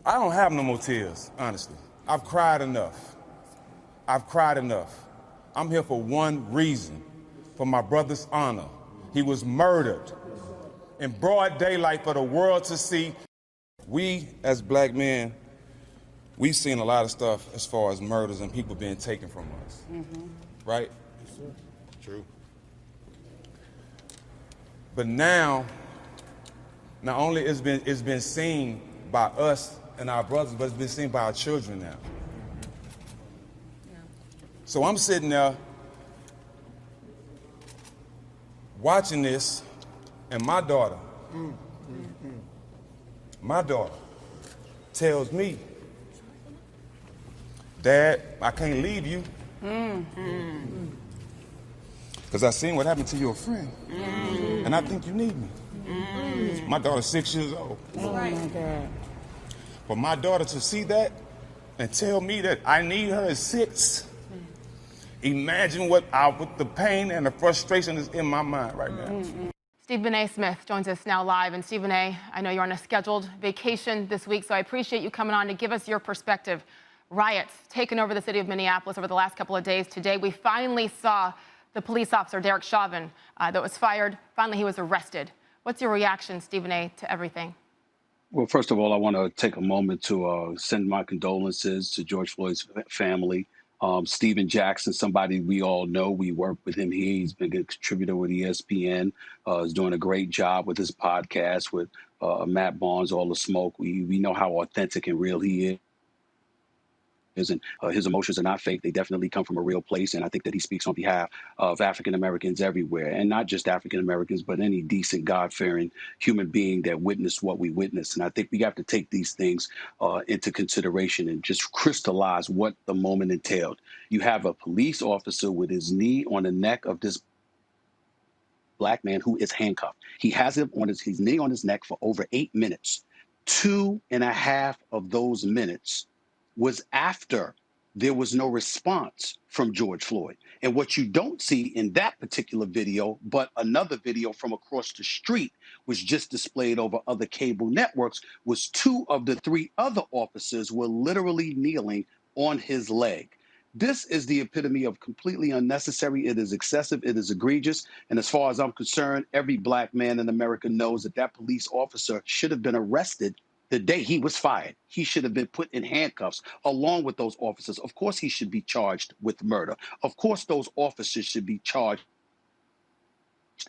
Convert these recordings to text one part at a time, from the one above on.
I don't have no more tears, honestly. I've cried enough. I've cried enough. I'm here for one reason, for my brother's honor. He was murdered in broad daylight for the world to see. We, as black men, we've seen a lot of stuff as far as murders and people being taken from us, right? Yes, sir. True. But now, not only it's been seen by us and our brothers, but it's been seen by our children now. Yeah. So I'm sitting there watching this, and my daughter tells me, Dad, I can't leave you. Because I seen what happened to your friend. And I think you need me. My daughter's 6 years old. Oh my God. For my daughter to see that and tell me that I need her at 6, imagine what the pain and the frustration is in my mind right now. Stephen A. Smith joins us now live. And Stephen A., I know you're on a scheduled vacation this week, so I appreciate you coming on to give us your perspective. Riots taking over the city of Minneapolis over the last couple of days. Today, we finally saw the police officer, Derek Chauvin, that was fired. Finally, he was arrested. What's your reaction, Stephen A., to everything? Well, first of all, I want to take a moment to send my condolences to George Floyd's family. Stephen Jackson, somebody we all know. We work with him here. He's been a contributor with ESPN. Is doing a great job with his podcast with Matt Barnes, All the Smoke. We know how authentic and real he is. And his emotions are not fake. They definitely come from a real place. And I think that he speaks on behalf of African Americans everywhere, and not just African Americans, but any decent, God-fearing human being that witnessed what we witnessed. And I think we have to take these things into consideration and just crystallize what the moment entailed. You have a police officer with his knee on the neck of this black man who is handcuffed. He has him on his knee on his neck for over 8 minutes. 2.5 of those minutes was after there was no response from George Floyd. And what you don't see in that particular video, but another video from across the street, was just displayed over other cable networks, was 2 of the 3 other officers were literally kneeling on his leg. This is the epitome of completely unnecessary. It is excessive. It is egregious. And as far as I'm concerned, every black man in America knows that that police officer should have been arrested the day he was fired. He should have been put in handcuffs along with those officers. Of course, he should be charged with murder. Of course, those officers should be charged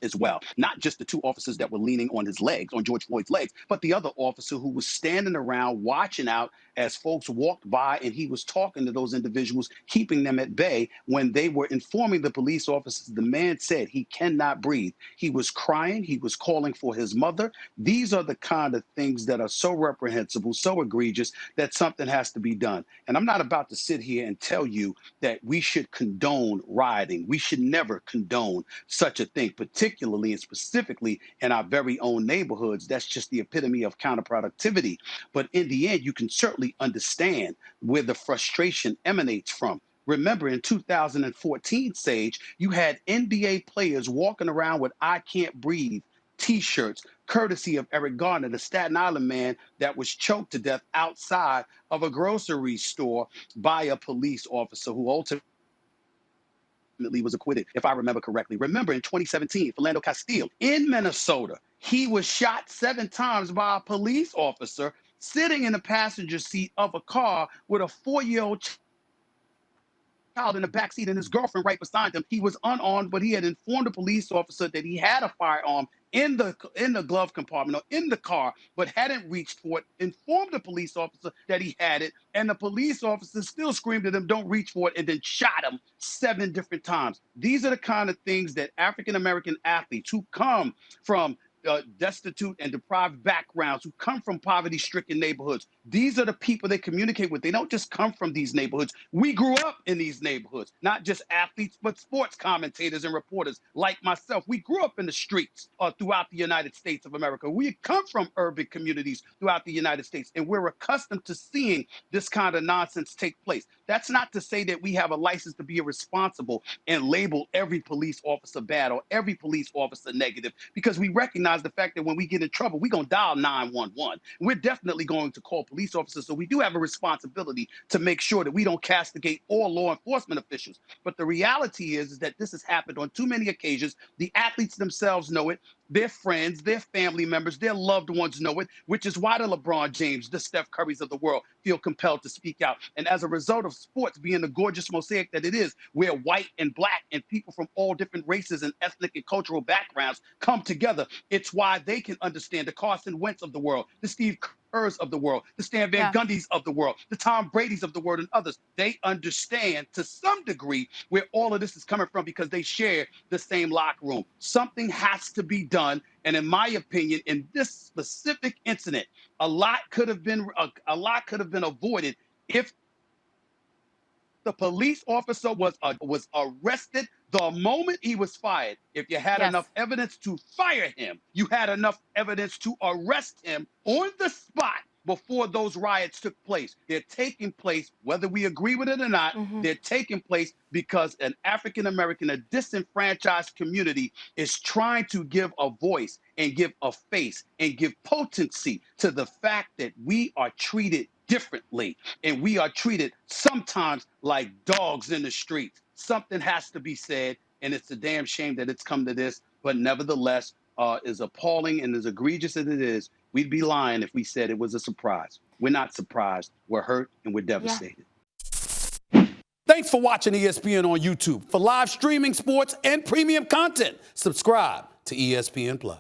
as well. Not just the 2 officers that were leaning on his legs, on George Floyd's legs, but the other officer who was standing around watching out as folks walked by, and he was talking to those individuals, keeping them at bay. When they were informing the police officers, the man said he cannot breathe. He was crying. He was calling for his mother. These are the kind of things that are so reprehensible, so egregious, that something has to be done. And I'm not about to sit here and tell you that we should condone rioting. We should never condone such a thing, particularly and specifically in our very own neighborhoods. That's just the epitome of counterproductivity. But in the end, you can certainly understand where the frustration emanates from. Remember, in 2014, Sage, you had NBA players walking around with "I Can't Breathe" T-shirts, courtesy of Eric Garner, the Staten Island man that was choked to death outside of a grocery store by a police officer who ultimately was acquitted, if I remember correctly. Remember, in 2017, Philando Castile in Minnesota, he was shot 7 times by a police officer sitting in the passenger seat of a car with a 4-year-old child in the backseat and his girlfriend right beside him. He was unarmed, but he had informed the police officer that he had a firearm in the glove compartment or in the car, but hadn't reached for it, informed the police officer that he had it, and the police officer still screamed at him, "Don't reach for it," and then shot him 7 different times. These are the kind of things that African-American athletes who come from destitute and deprived backgrounds, who come from poverty-stricken neighborhoods. These are the people they communicate with. They don't just come from these neighborhoods. We grew up in these neighborhoods, not just athletes, but sports commentators and reporters like myself. We grew up in the streets throughout the United States of America. We come from urban communities throughout the United States, and we're accustomed to seeing this kind of nonsense take place. That's not to say that we have a license to be irresponsible and label every police officer bad or every police officer negative, because we recognize recognize the fact that when we get in trouble, we're going to dial 911. We're definitely going to call police officers. So we do have a responsibility to make sure that we don't castigate all law enforcement officials. But the reality is that this has happened on too many occasions. The athletes themselves know it. Their friends, their family members, their loved ones know it, which is why the LeBron James, the Steph Currys of the world feel compelled to speak out. And as a result of sports being the gorgeous mosaic that it is, where white and black and people from all different races and ethnic and cultural backgrounds come together, it's why they can understand the Carson Wentz of the world, the Steve Kerrs of the world, the Stan Van Gundy's of the world, the Tom Brady's of the world, and others. They understand to some degree where all of this is coming from because they share the same locker room. Something has to be done. And in my opinion, in this specific incident, a lot could have been avoided if the police officer was arrested the moment he was fired. If you had enough evidence to fire him, you had enough evidence to arrest him on the spot before those riots took place. They're taking place, whether we agree with it or not, they're taking place because an African-American, a disenfranchised community is trying to give a voice and give a face and give potency to the fact that we are treated differently and we are treated sometimes like dogs in the streets. Something has to be said, and it's a damn shame that it's come to this, but nevertheless, as appalling and as egregious as it is, we'd be lying if we said it was a surprise. We're not surprised. We're hurt and we're devastated. Thanks for watching ESPN on YouTube. For live streaming, sports, and premium content, subscribe to ESPN+.